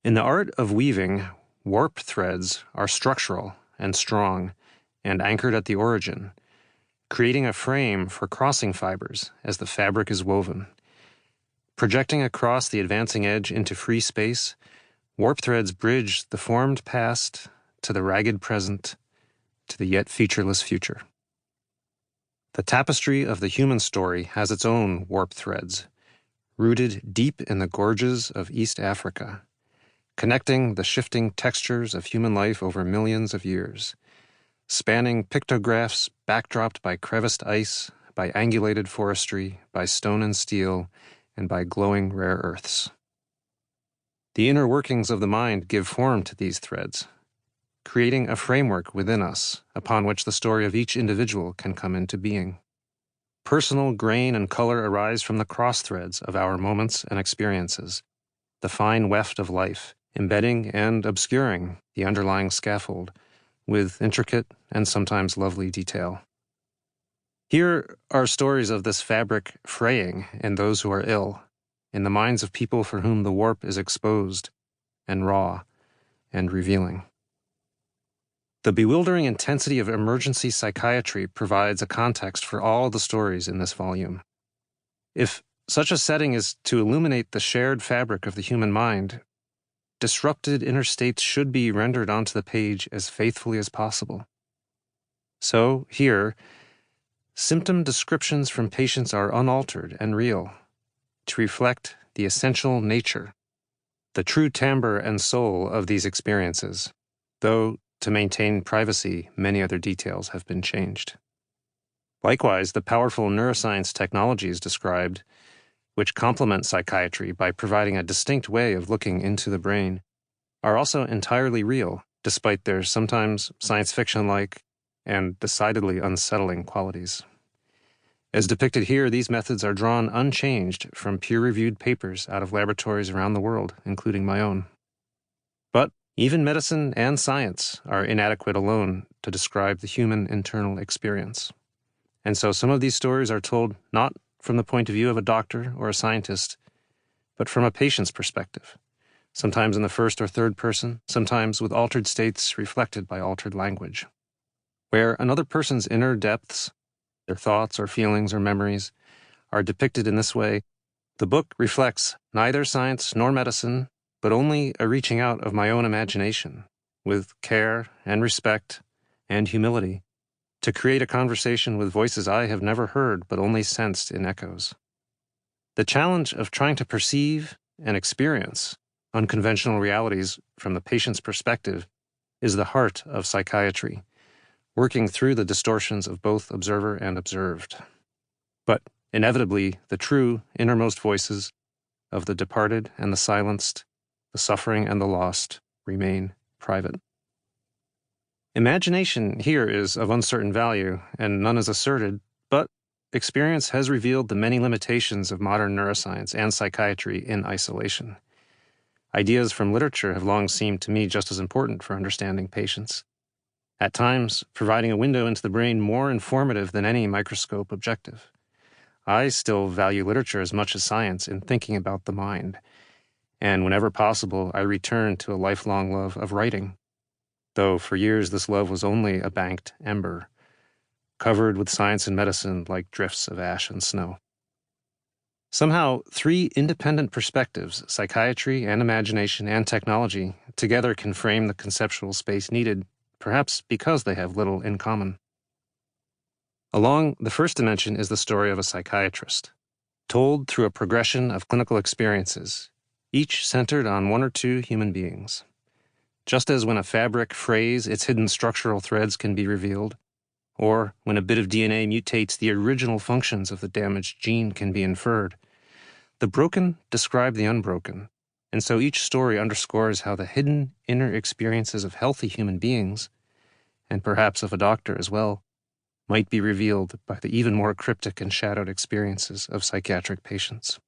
In the art of weaving, warp threads are structural and strong and anchored at the origin, creating a frame for crossing fibers as the fabric is woven. Projecting across the advancing edge into free space, warp threads bridge the formed past to the ragged present, to the yet featureless future. The tapestry of the human story has its own warp threads, rooted deep in the gorges of East Africa, connecting the shifting textures of human life over millions of years, spanning pictographs backdropped by creviced ice, by angulated forestry, by stone and steel, and by glowing rare earths. The inner workings of the mind give form to these threads, creating a framework within us upon which the story of each individual can come into being. Personal grain and color arise from the cross threads of our moments and experiences, the fine weft of life, embedding and obscuring the underlying scaffold with intricate and sometimes lovely detail. Here are stories of this fabric fraying in those who are ill, in the minds of people for whom the warp is exposed and raw and revealing. The bewildering intensity of emergency psychiatry provides a context for all the stories in this volume. If such a setting is to illuminate the shared fabric of the human mind, disrupted inner states should be rendered onto the page as faithfully as possible. So, here, symptom descriptions from patients are unaltered and real, to reflect the essential nature, the true timbre and soul of these experiences, though to maintain privacy, many other details have been changed. Likewise, the powerful neuroscience technologies described, which complement psychiatry by providing a distinct way of looking into the brain, are also entirely real, despite their sometimes science fiction-like and decidedly unsettling qualities. As depicted here, these methods are drawn unchanged from peer-reviewed papers out of laboratories around the world, including my own. But even medicine and science are inadequate alone to describe the human internal experience. And so some of these stories are told not from the point of view of a doctor or a scientist, but from a patient's perspective, sometimes in the first or third person, sometimes with altered states reflected by altered language, where another person's inner depths, their thoughts or feelings or memories, are depicted in this way. The book reflects neither science nor medicine, but only a reaching out of my own imagination, with care and respect and humility, to create a conversation with voices I have never heard but only sensed in echoes. The challenge of trying to perceive and experience unconventional realities from the patient's perspective is the heart of psychiatry, working through the distortions of both observer and observed. But inevitably, the true innermost voices of the departed and the silenced, the suffering and the lost, remain private. Imagination here is of uncertain value, and none is asserted, but experience has revealed the many limitations of modern neuroscience and psychiatry in isolation. Ideas from literature have long seemed to me just as important for understanding patients, at times providing a window into the brain more informative than any microscope objective. I still value literature as much as science in thinking about the mind, and whenever possible, I return to a lifelong love of writing, though for years this love was only a banked ember, covered with science and medicine like drifts of ash and snow. Somehow, three independent perspectives, psychiatry and imagination and technology, together can frame the conceptual space needed, perhaps because they have little in common. Along the first dimension is the story of a psychiatrist, told through a progression of clinical experiences, each centered on one or two human beings. Just as when a fabric frays, its hidden structural threads can be revealed, or when a bit of DNA mutates, the original functions of the damaged gene can be inferred. The broken describe the unbroken, and so each story underscores how the hidden inner experiences of healthy human beings, and perhaps of a doctor as well, might be revealed by the even more cryptic and shadowed experiences of psychiatric patients.